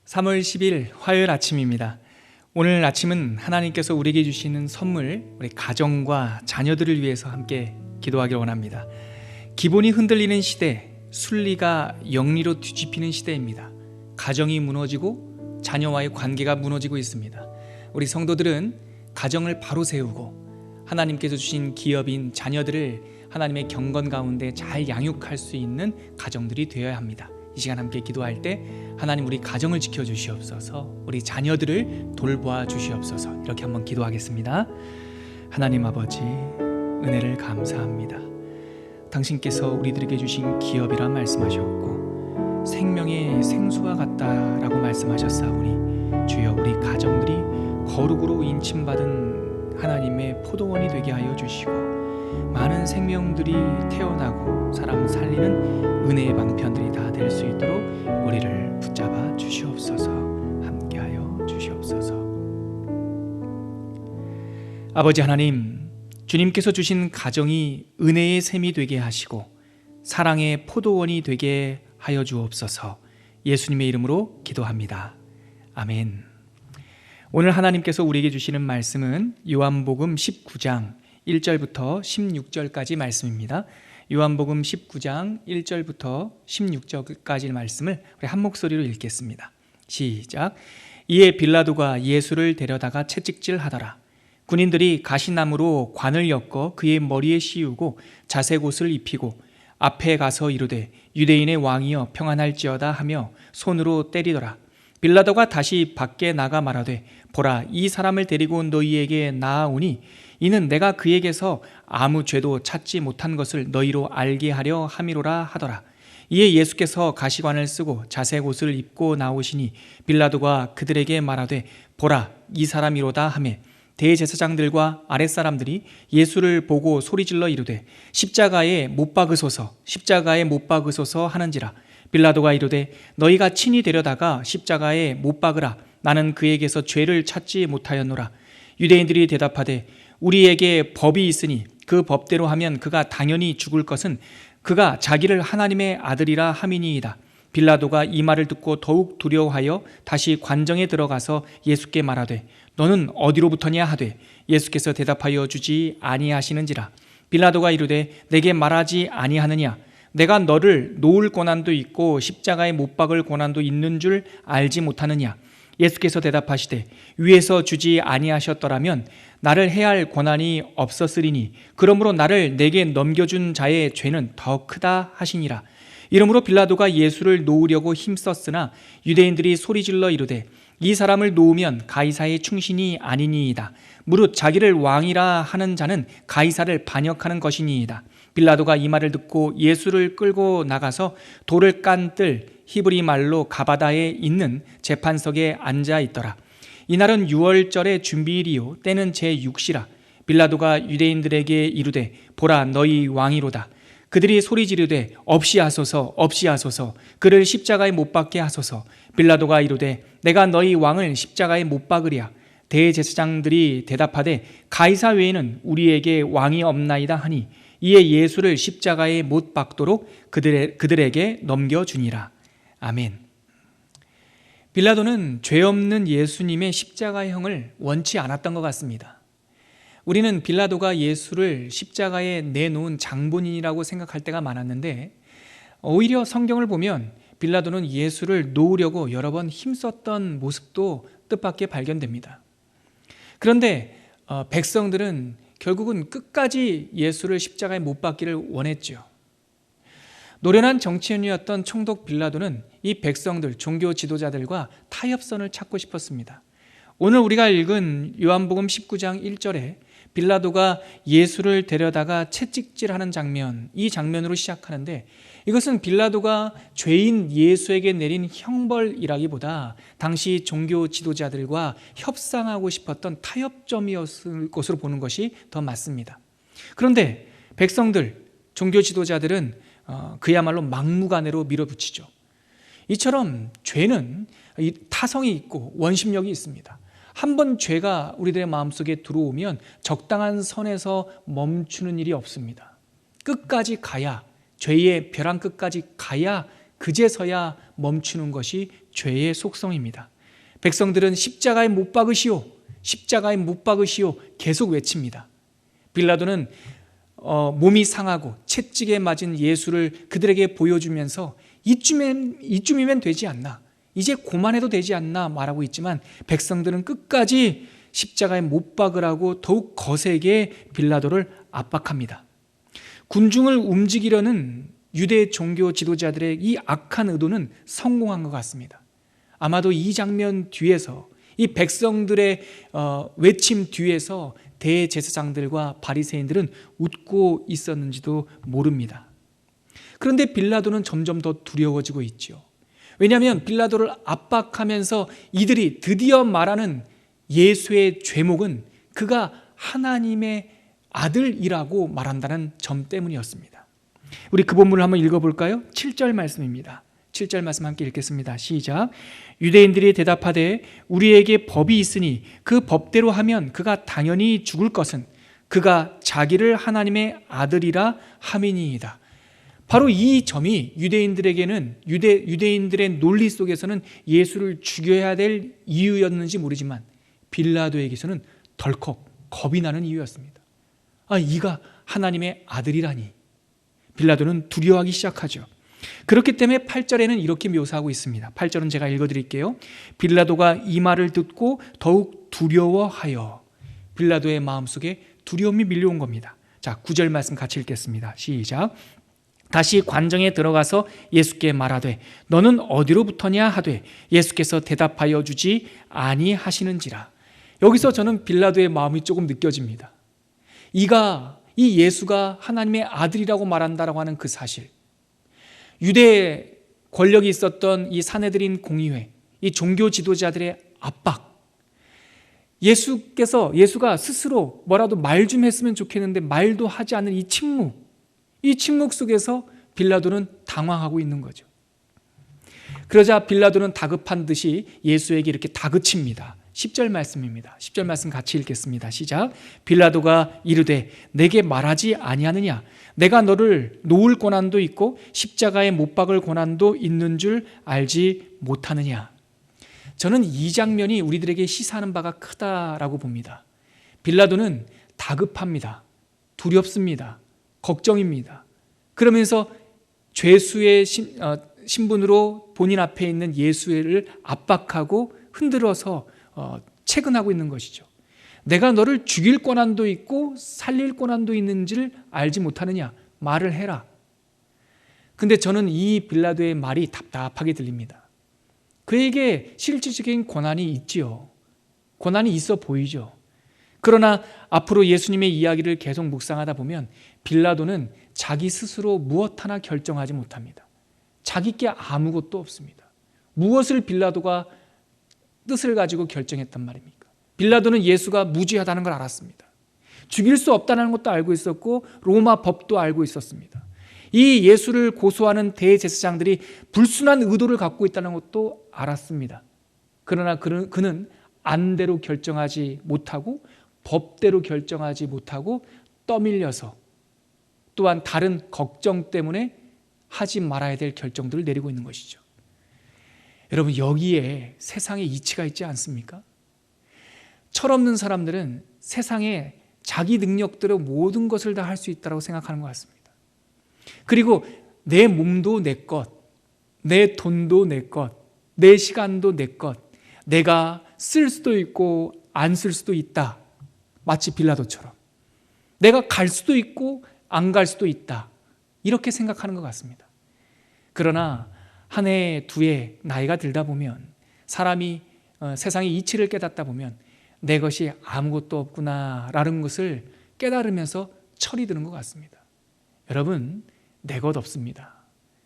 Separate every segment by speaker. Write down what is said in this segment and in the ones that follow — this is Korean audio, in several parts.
Speaker 1: 3월 10일 화요일 아침입니다. 오늘 아침은 하나님께서 우리에게 주시는 선물, 우리 가정과 자녀들을 위해서 함께 기도하길 원합니다. 기본이 흔들리는 시대, 순리가 영리로 뒤집히는 시대입니다. 가정이 무너지고 자녀와의 관계가 무너지고 있습니다. 우리 성도들은 가정을 바로 세우고 하나님께서 주신 기업인 자녀들을 하나님의 경건 가운데 잘 양육할 수 있는 가정들이 되어야 합니다. 이 시간 함께 기도할 때 하나님 우리 가정을 지켜주시옵소서, 우리 자녀들을 돌보아 주시옵소서, 이렇게 한번 기도하겠습니다. 하나님 아버지, 은혜를 감사합니다. 당신께서 우리들에게 주신 기업이라 말씀하셨고 생명의 생수와 같다라고 말씀하셨사오니 주여, 우리 가정들이 거룩으로 인침받은 하나님의 포도원이 되게 하여 주시고 많은 생명들이 태어나고 사람 살리는 은혜의 방편들이 다 될 수 있도록 우리를 붙잡아 주시옵소서, 함께하여 주시옵소서. 아버지 하나님, 주님께서 주신 가정이 은혜의 샘이 되게 하시고 사랑의 포도원이 되게 하여 주옵소서. 예수님의 이름으로 기도합니다. 아멘. 오늘 하나님께서 우리에게 주시는 말씀은 요한복음 19장 1절부터 16절까지 말씀입니다. 요한복음 19장 1절부터 16절까지 말씀을 우리 한 목소리로 읽겠습니다. 시작. 이에 빌라도가 예수를 데려다가 채찍질하더라. 군인들이 가시나무로 관을 엮어 그의 머리에 씌우고 자색 옷을 입히고 앞에 가서 이르되 유대인의 왕이여 평안할지어다 하며 손으로 때리더라. 빌라도가 다시 밖에 나가 말하되 보라, 이 사람을 데리고 너희에게 나아오니 이는 내가 그에게서 아무 죄도 찾지 못한 것을 너희로 알게 하려 함이로라 하더라. 이에 예수께서 가시관을 쓰고 자색 옷을 입고 나오시니 빌라도가 그들에게 말하되 보라, 이 사람이로다 하매 대제사장들과 아랫사람들이 예수를 보고 소리질러 이르되 십자가에 못 박으소서, 십자가에 못 박으소서 하는지라. 빌라도가 이르되 너희가 친히 데려다가 십자가에 못 박으라. 나는 그에게서 죄를 찾지 못하였노라. 유대인들이 대답하되 우리에게 법이 있으니 그 법대로 하면 그가 당연히 죽을 것은 그가 자기를 하나님의 아들이라 함이니이다. 빌라도가 이 말을 듣고 더욱 두려워하여 다시 관정에 들어가서 예수께 말하되 너는 어디로부터냐 하되 예수께서 대답하여 주지 아니하시는지라. 빌라도가 이르되 내게 말하지 아니하느냐? 내가 너를 놓을 고난도 있고 십자가에 못 박을 고난도 있는 줄 알지 못하느냐? 예수께서 대답하시되 위에서 주지 아니하셨더라면 나를 해할 권한이 없었으리니 그러므로 나를 내게 넘겨준 자의 죄는 더 크다 하시니라. 이러므로 빌라도가 예수를 놓으려고 힘썼으나 유대인들이 소리질러 이르되 이 사람을 놓으면 가이사의 충신이 아니니이다. 무릇 자기를 왕이라 하는 자는 가이사를 반역하는 것이니이다. 빌라도가 이 말을 듣고 예수를 끌고 나가서 돌을 깐 뜰 히브리 말로 가바다에 있는 재판석에 앉아 있더라. 이날은 6월절의 준비일이요 때는 제6시라. 빌라도가 유대인들에게 이르되 보라, 너희 왕이로다. 그들이 소리 지르되 없이 하소서, 없이 하소서, 그를 십자가에 못 박게 하소서. 빌라도가 이르되 내가 너희 왕을 십자가에 못 박으랴. 대제사장들이 대답하되 가이사 외에는 우리에게 왕이 없나이다 하니 이에 예수를 십자가에 못 박도록 그들에게 넘겨주니라. 아멘. 빌라도는 죄 없는 예수님의 십자가형을 원치 않았던 것 같습니다. 우리는 빌라도가 예수를 십자가에 내놓은 장본인이라고 생각할 때가 많았는데 오히려 성경을 보면 빌라도는 예수를 놓으려고 여러 번 힘썼던 모습도 뜻밖의 발견됩니다. 그런데 백성들은 결국은 끝까지 예수를 십자가에 못 박기를 원했죠. 노련한 정치인이었던 총독 빌라도는 이 백성들, 종교 지도자들과 타협선을 찾고 싶었습니다. 오늘 우리가 읽은 요한복음 19장 1절에 빌라도가 예수를 데려다가 채찍질하는 장면, 이 장면으로 시작하는데 이것은 빌라도가 죄인 예수에게 내린 형벌이라기보다 당시 종교 지도자들과 협상하고 싶었던 타협점이었을 것으로 보는 것이 더 맞습니다. 그런데 백성들, 종교 지도자들은 그야말로 막무가내로 밀어붙이죠. 이처럼 죄는 타성이 있고 원심력이 있습니다. 한번 죄가 우리들의 마음속에 들어오면 적당한 선에서 멈추는 일이 없습니다. 끝까지 가야, 죄의 벼랑 끝까지 가야 그제서야 멈추는 것이 죄의 속성입니다. 백성들은 십자가에 못 박으시오, 십자가에 못 박으시오 계속 외칩니다. 빌라도는 몸이 상하고 채찍에 맞은 예수를 그들에게 보여주면서 이쯤이면 되지 않나, 이제 고만해도 되지 않나 말하고 있지만 백성들은 끝까지 십자가에 못 박으라고 더욱 거세게 빌라도를 압박합니다. 군중을 움직이려는 유대 종교 지도자들의 이 악한 의도는 성공한 것 같습니다. 아마도 이 장면 뒤에서, 이 백성들의 외침 뒤에서 대제사장들과 바리새인들은 웃고 있었는지도 모릅니다. 그런데 빌라도는 점점 더 두려워지고 있죠. 왜냐하면 빌라도를 압박하면서 이들이 드디어 말하는 예수의 죄목은 그가 하나님의 아들이라고 말한다는 점 때문이었습니다. 우리 그 본문을 한번 읽어볼까요? 7절 말씀입니다. 7절 말씀 함께 읽겠습니다. 시작. 유대인들이 대답하되 우리에게 법이 있으니 그 법대로 하면 그가 당연히 죽을 것은 그가 자기를 하나님의 아들이라 함이니이다. 바로 이 점이 유대인들의 논리 속에서는 예수를 죽여야 될 이유였는지 모르지만 빌라도에게서는 덜컥 겁이 나는 이유였습니다. 이가 하나님의 아들이라니. 빌라도는 두려워하기 시작하죠. 그렇기 때문에 8절에는 이렇게 묘사하고 있습니다. 8절은 제가 읽어드릴게요. 빌라도가 이 말을 듣고 더욱 두려워하여. 빌라도의 마음속에 두려움이 밀려온 겁니다. 자, 9절 말씀 같이 읽겠습니다. 시작. 다시 관정에 들어가서 예수께 말하되 너는 어디로부터냐 하되 예수께서 대답하여 주지 아니하시는지라. 여기서 저는 빌라도의 마음이 조금 느껴집니다. 이 예수가 하나님의 아들이라고 말한다라고 하는 그 사실, 유대 권력이 있었던 이 사내들인 공의회, 이 종교 지도자들의 압박, 예수가 스스로 뭐라도 말 좀 했으면 좋겠는데 말도 하지 않는 이 침묵 속에서 빌라도는 당황하고 있는 거죠. 그러자 빌라도는 다급한 듯이 예수에게 이렇게 다그칩니다. 10절 말씀입니다. 10절 말씀 같이 읽겠습니다. 시작. 빌라도가 이르되 내게 말하지 아니하느냐? 내가 너를 놓을 고난도 있고 십자가에 못 박을 고난도 있는 줄 알지 못하느냐? 저는 이 장면이 우리들에게 시사하는 바가 크다라고 봅니다. 빌라도는 다급합니다. 두렵습니다. 걱정입니다. 그러면서 죄수의 신분으로 본인 앞에 있는 예수를 압박하고 흔들어서 채근하고 있는 것이죠. 내가 너를 죽일 권한도 있고 살릴 권한도 있는지를 알지 못하느냐? 말을 해라. 근데 저는 이 빌라도의 말이 답답하게 들립니다. 그에게 실질적인 권한이 있지요. 권한이 있어 보이죠. 그러나 앞으로 예수님의 이야기를 계속 묵상하다 보면 빌라도는 자기 스스로 무엇 하나 결정하지 못합니다. 자기께 아무것도 없습니다. 무엇을 빌라도가 뜻을 가지고 결정했단 말입니까? 빌라도는 예수가 무죄하다는 걸 알았습니다. 죽일 수 없다는 것도 알고 있었고 로마 법도 알고 있었습니다. 이 예수를 고소하는 대제사장들이 불순한 의도를 갖고 있다는 것도 알았습니다. 그러나 그는 안대로 결정하지 못하고 법대로 결정하지 못하고 떠밀려서 또한 다른 걱정 때문에 하지 말아야 될 결정들을 내리고 있는 것이죠. 여러분, 여기에 세상의 이치가 있지 않습니까? 철없는 사람들은 세상에 자기 능력대로 모든 것을 다 할 수 있다고 생각하는 것 같습니다. 그리고 내 몸도 내 것, 내 돈도 내 것, 내 시간도 내 것, 내가 쓸 수도 있고 안 쓸 수도 있다. 마치 빌라도처럼 내가 갈 수도 있고 안 갈 수도 있다. 이렇게 생각하는 것 같습니다. 그러나 한 해, 두 해 나이가 들다 보면 사람이 세상의 이치를 깨닫다 보면 내 것이 아무것도 없구나라는 것을 깨달으면서 철이 드는 것 같습니다. 여러분, 내 것 없습니다.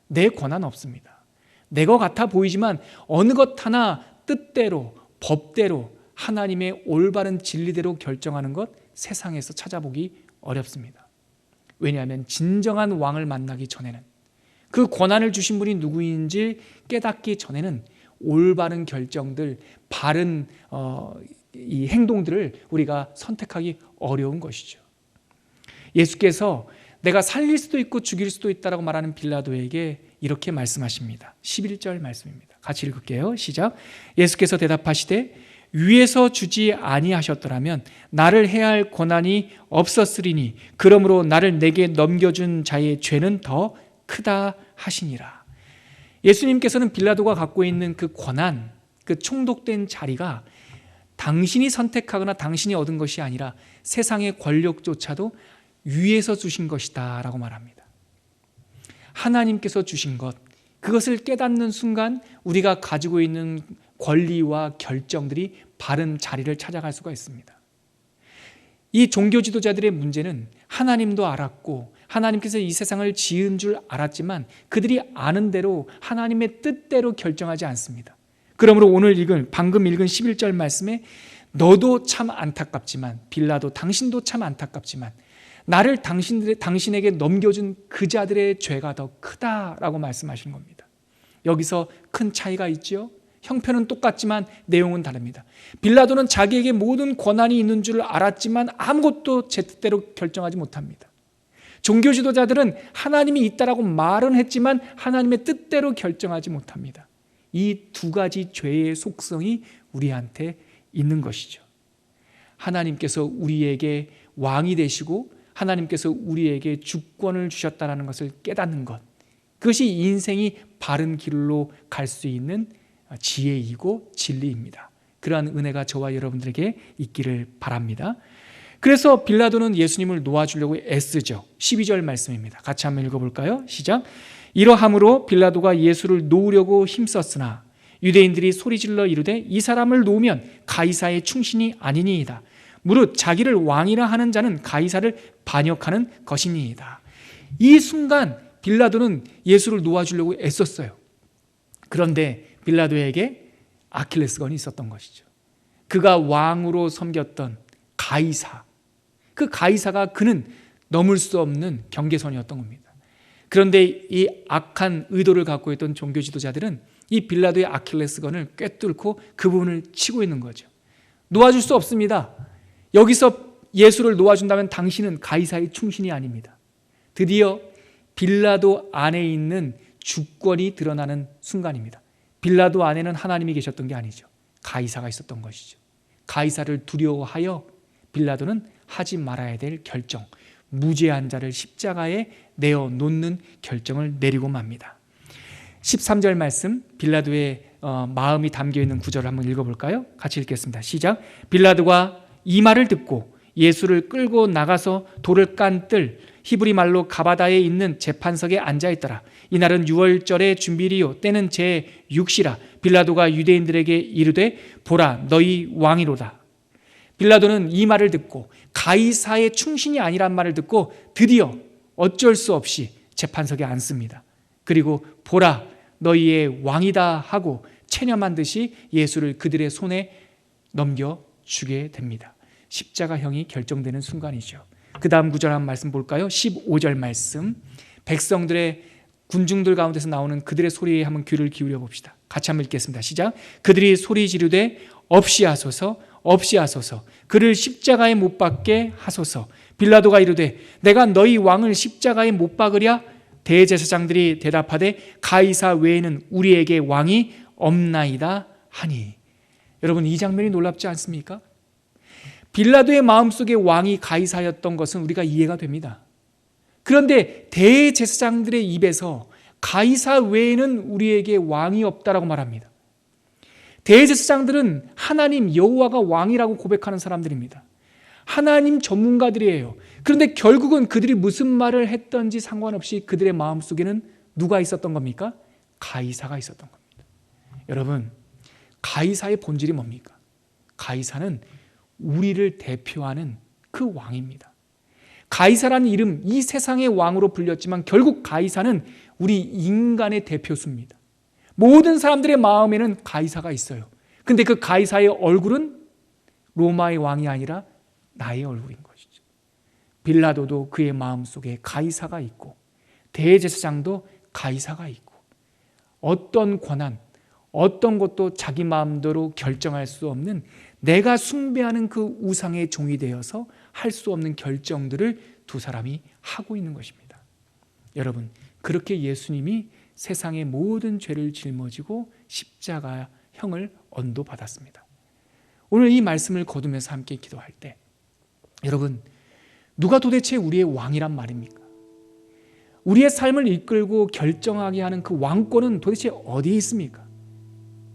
Speaker 1: 내 권한 없습니다. 내 것 같아 보이지만 어느 것 하나 뜻대로, 법대로, 하나님의 올바른 진리대로 결정하는 것 세상에서 찾아보기 어렵습니다. 왜냐하면 진정한 왕을 만나기 전에는, 그 권한을 주신 분이 누구인지 깨닫기 전에는 올바른 결정들, 바른 이 행동들을 우리가 선택하기 어려운 것이죠. 예수께서 내가 살릴 수도 있고 죽일 수도 있다라고 말하는 빌라도에게 이렇게 말씀하십니다. 11절 말씀입니다. 같이 읽을게요. 시작. 예수께서 대답하시되 위에서 주지 아니하셨더라면 나를 해야 할 권한이 없었으리니 그러므로 나를 내게 넘겨준 자의 죄는 더 크다 하시니라. 예수님께서는 빌라도가 갖고 있는 그 권한, 그 총독된 자리가 당신이 선택하거나 당신이 얻은 것이 아니라 세상의 권력조차도 위에서 주신 것이다 라고 말합니다. 하나님께서 주신 것, 그것을 깨닫는 순간 우리가 가지고 있는 권리와 결정들이 바른 자리를 찾아갈 수가 있습니다. 이 종교 지도자들의 문제는 하나님도 알았고 하나님께서 이 세상을 지은 줄 알았지만 그들이 아는 대로 하나님의 뜻대로 결정하지 않습니다. 그러므로 오늘 방금 읽은 11절 말씀에 너도 참 안타깝지만 빌라도 당신도 참 안타깝지만 나를 당신에게 넘겨준 그 자들의 죄가 더 크다라고 말씀하시는 겁니다. 여기서 큰 차이가 있죠. 형편은 똑같지만 내용은 다릅니다. 빌라도는 자기에게 모든 권한이 있는 줄 알았지만 아무것도 제 뜻대로 결정하지 못합니다. 종교 지도자들은 하나님이 있다라고 말은 했지만 하나님의 뜻대로 결정하지 못합니다. 이 두 가지 죄의 속성이 우리한테 있는 것이죠. 하나님께서 우리에게 왕이 되시고 하나님께서 우리에게 주권을 주셨다는 것을 깨닫는 것, 그것이 인생이 바른 길로 갈 수 있는 지혜이고 진리입니다. 그러한 은혜가 저와 여러분들에게 있기를 바랍니다. 그래서 빌라도는 예수님을 놓아주려고 애쓰죠. 12절 말씀입니다. 같이 한번 읽어볼까요? 시작. 이러함으로 빌라도가 예수를 놓으려고 힘썼으나 유대인들이 소리질러 이르되 이 사람을 놓으면 가이사의 충신이 아니니이다. 무릇 자기를 왕이라 하는 자는 가이사를 반역하는 것이니이다. 이 순간 빌라도는 예수를 놓아주려고 애썼어요. 그런데 빌라도에게 아킬레스건이 있었던 것이죠. 그가 왕으로 섬겼던 가이사, 그 가이사가 그는 넘을 수 없는 경계선이었던 겁니다. 그런데 이 악한 의도를 갖고 있던 종교 지도자들은 이 빌라도의 아킬레스건을 꿰뚫고 그 부분을 치고 있는 거죠. 놓아줄 수 없습니다. 여기서 예수를 놓아준다면 당신은 가이사의 충신이 아닙니다. 드디어 빌라도 안에 있는 주권이 드러나는 순간입니다. 빌라도 안에는 하나님이 계셨던 게 아니죠. 가이사가 있었던 것이죠. 가이사를 두려워하여 빌라도는 하지 말아야 될 결정, 무죄한 자를 십자가에 내어놓는 결정을 내리고 맙니다. 13절 말씀, 빌라도의 마음이 담겨있는 구절을 한번 읽어볼까요? 같이 읽겠습니다. 시작. 빌라도가 이 말을 듣고 예수를 끌고 나가서 돌을 깐 뜰 히브리 말로 가바다에 있는 재판석에 앉아있더라. 이날은 유월절의 준비리요 때는 제6시라. 빌라도가 유대인들에게 이르되 보라 너희 왕이로다. 빌라도는 이 말을 듣고 가이사의 충신이 아니란 말을 듣고 드디어 어쩔 수 없이 재판석에 앉습니다. 그리고 보라 너희의 왕이다 하고 체념한 듯이 예수를 그들의 손에 넘겨주게 됩니다. 십자가형이 결정되는 순간이죠. 그 다음 구절 한 말씀 볼까요? 15절 말씀, 백성들의 군중들 가운데서 나오는 그들의 소리에 한번 귀를 기울여 봅시다. 같이 한번 읽겠습니다. 시작. 그들이 소리 지르되 없이 하소서 없이 하소서 그를 십자가에 못 박게 하소서. 빌라도가 이르되 내가 너희 왕을 십자가에 못 박으랴. 대제사장들이 대답하되 가이사 외에는 우리에게 왕이 없나이다 하니. 여러분 이 장면이 놀랍지 않습니까? 빌라도의 마음속에 왕이 가이사였던 것은 우리가 이해가 됩니다. 그런데 대제사장들의 입에서 가이사 외에는 우리에게 왕이 없다라고 말합니다. 대제사장들은 하나님 여호와가 왕이라고 고백하는 사람들입니다. 하나님 전문가들이에요. 그런데 결국은 그들이 무슨 말을 했던지 상관없이 그들의 마음속에는 누가 있었던 겁니까? 가이사가 있었던 겁니다. 여러분, 가이사의 본질이 뭡니까? 가이사는 우리를 대표하는 그 왕입니다. 가이사라는 이름, 이 세상의 왕으로 불렸지만 결국 가이사는 우리 인간의 대표수입니다. 모든 사람들의 마음에는 가이사가 있어요. 근데 그 가이사의 얼굴은 로마의 왕이 아니라 나의 얼굴인 것이죠. 빌라도도 그의 마음속에 가이사가 있고 대제사장도 가이사가 있고 어떤 권한, 어떤 것도 자기 마음대로 결정할 수 없는 내가 숭배하는 그 우상의 종이 되어서 할 수 없는 결정들을 두 사람이 하고 있는 것입니다. 여러분, 그렇게 예수님이 세상의 모든 죄를 짊어지고 십자가형을 언도받았습니다. 오늘 이 말씀을 거두면서 함께 기도할 때 여러분, 누가 도대체 우리의 왕이란 말입니까? 우리의 삶을 이끌고 결정하게 하는 그 왕권은 도대체 어디에 있습니까?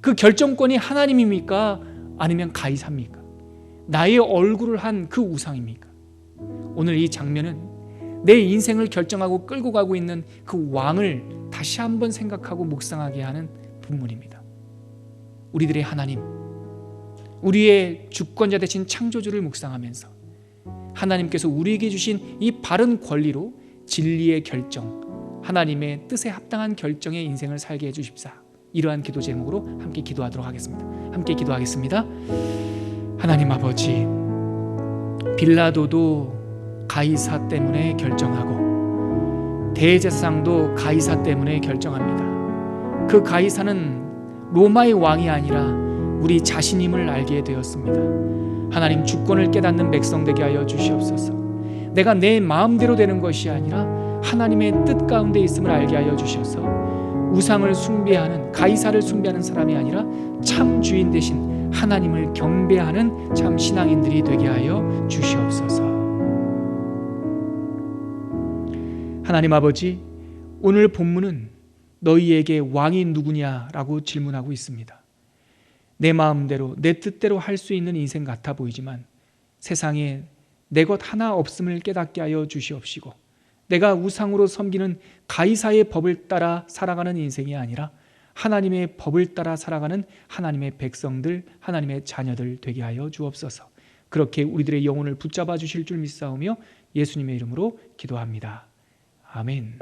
Speaker 1: 그 결정권이 하나님입니까? 아니면 가이사입니까? 나의 얼굴을 한 그 우상입니까? 오늘 이 장면은 내 인생을 결정하고 끌고 가고 있는 그 왕을 다시 한번 생각하고 묵상하게 하는 본문입니다. 우리들의 하나님, 우리의 주권자 되신 창조주를 묵상하면서 하나님께서 우리에게 주신 이 바른 권리로 진리의 결정, 하나님의 뜻에 합당한 결정의 인생을 살게 해주십사. 이러한 기도 제목으로 함께 기도하도록 하겠습니다. 함께 기도하겠습니다. 하나님 아버지, 빌라도도 가이사 때문에 결정하고 대제사장도 가이사 때문에 결정합니다. 그 가이사는 로마의 왕이 아니라 우리 자신임을 알게 되었습니다. 하나님, 주권을 깨닫는 백성 되게 하여 주시옵소서. 내가 내 마음대로 되는 것이 아니라 하나님의 뜻 가운데 있음을 알게 하여 주셔서 우상을 숭배하는, 가이사를 숭배하는 사람이 아니라 참 주인 되신 하나님을 경배하는 참 신앙인들이 되게 하여 주시옵소서. 하나님 아버지, 오늘 본문은 너희에게 왕이 누구냐라고 질문하고 있습니다. 내 마음대로 내 뜻대로 할 수 있는 인생 같아 보이지만 세상에 내 것 하나 없음을 깨닫게 하여 주시옵시고, 내가 우상으로 섬기는 가이사의 법을 따라 살아가는 인생이 아니라 하나님의 법을 따라 살아가는 하나님의 백성들, 하나님의 자녀들 되게 하여 주옵소서. 그렇게 우리들의 영혼을 붙잡아 주실 줄 믿사오며 예수님의 이름으로 기도합니다. 아멘.